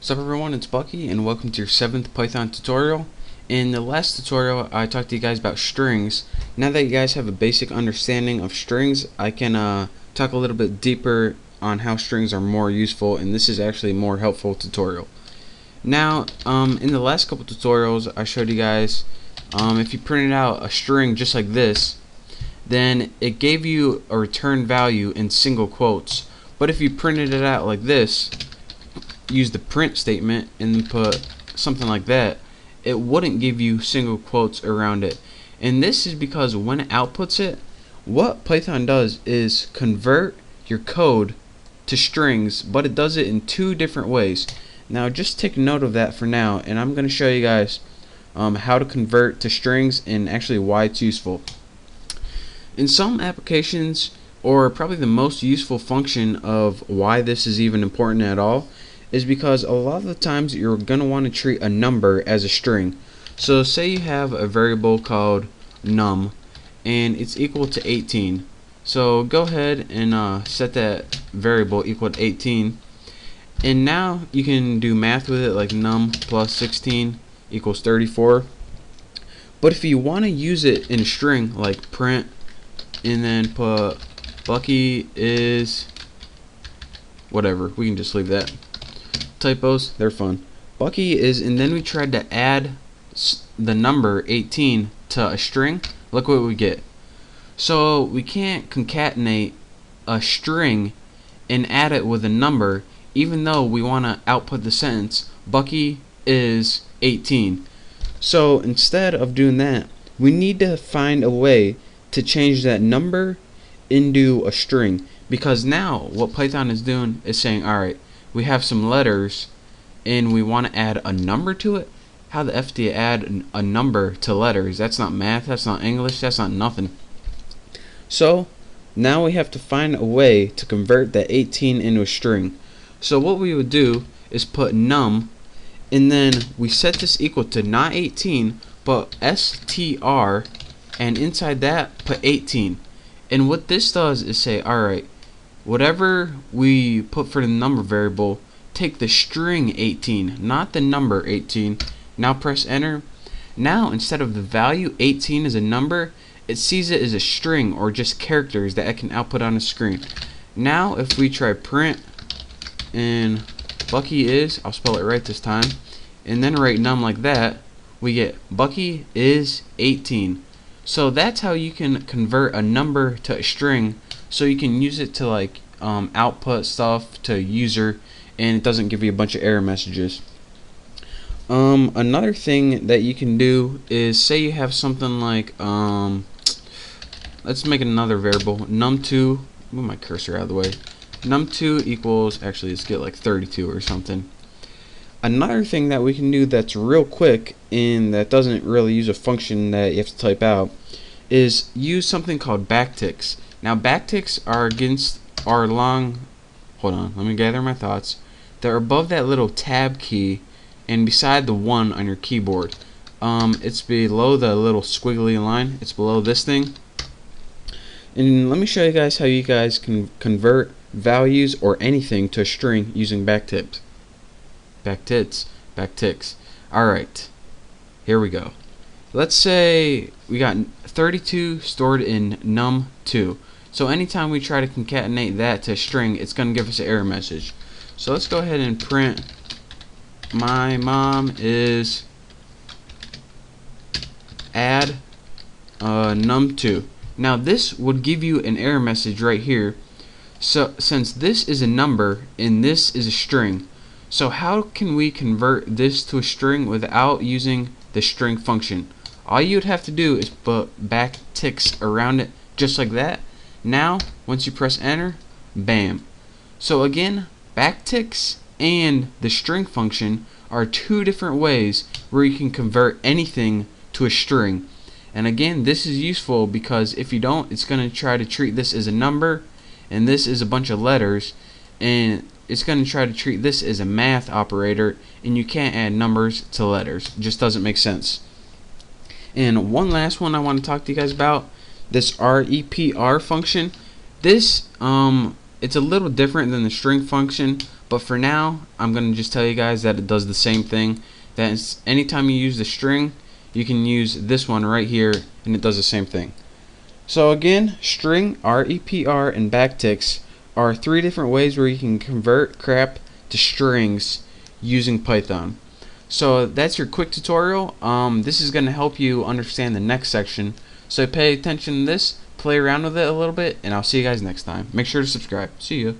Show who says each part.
Speaker 1: What's up everyone, it's Bucky and welcome to your 7th Python tutorial. In the last tutorial I talked to you guys about strings. Now that you guys have a basic understanding of strings, I can talk a little bit deeper on how strings are more useful, and this is actually a more helpful tutorial. Now in the last couple tutorials I showed you guys if you printed out a string just like this, then it gave you a return value in single quotes. But if you printed it out like this, use the print statement and put something like that, it wouldn't give you single quotes around it. And this is because when it outputs it, what Python does is convert your code to strings, but it does it in two different ways. Now just take note of that for now, and I'm going to show you guys how to convert to strings and actually why it's useful. In some applications, or probably the most useful function of why this is even important at all, is because a lot of the times you're going to want to treat a number as a string. So say you have a variable called num and it's equal to 18. So go ahead and set that variable equal to 18, and now you can do math with it, like num plus 16 equals 34. But if you want to use it in a string, like print and then put Bucky is whatever, we can just leave that. Typos, they're fun. Bucky is, and then we tried to add the number 18 to a string. Look what we get. So we can't concatenate a string and add it with a number, even though we want to output the sentence Bucky is 18. So instead of doing that, we need to find a way to change that number into a string, because now what Python is doing is saying, alright, we have some letters and we want to add a number to it. How the F do you add a number to letters? That's not math, that's not English, that's not nothing. So now we have to find a way to convert that 18 into a string. So what we would do is put num, and then we set this equal to not 18 but str, and inside that put 18. And what this does is say, alright, whatever we put for the number variable, take the string 18, not the number 18. Now press enter. Now instead of the value 18 as a number, it sees it as a string, or just characters that it can output on the screen. Now if we try print and Bucky is, I'll spell it right this time, and then write num like that, we get Bucky is 18. So that's how you can convert a number to a string, so you can use it to like output stuff to a user, and it doesn't give you a bunch of error messages. Another thing that you can do is, say you have something like let's make another variable, num2, move my cursor out of the way, num2 equals, actually let's get like 32 or something. Another thing that we can do that's real quick and that doesn't really use a function that you have to type out is use something called backticks. Now backticks are against our long, hold on, let me gather my thoughts. They're above that little tab key and beside the 1 on your keyboard. It's below the little squiggly line. It's below this thing. And let me show you guys how you guys can convert values or anything to a string using backticks. Alright, here we go. Let's say we got 32 stored in num2. So anytime we try to concatenate that to a string, it's going to give us an error message. So let's go ahead and print my mom is add num2. Now this would give you an error message right here. So since this is a number and this is a string, so how can we convert this to a string without using the string function? All you'd have to do is put backticks around it just like that. Now once you press enter, bam. So again, backticks and the string function are two different ways where you can convert anything to a string. And again, this is useful because if you don't, it's going to try to treat this as a number and this is a bunch of letters, and it's going to try to treat this as a math operator, and you can't add numbers to letters. It just doesn't make sense. And one last one I want to talk to you guys about, this repr function. This it's a little different than the string function, But for now, I'm going to just tell you guys that it does the same thing. That is, anytime you use the string, you can use this one right here, and it does the same thing. So again, string, REPR, and backticks are 3 different ways where you can convert crap to strings using Python. So that's your quick tutorial. This is going to help you understand the next section. So pay attention to this, play around with it a little bit, and I'll see you guys next time. Make sure to subscribe. See you.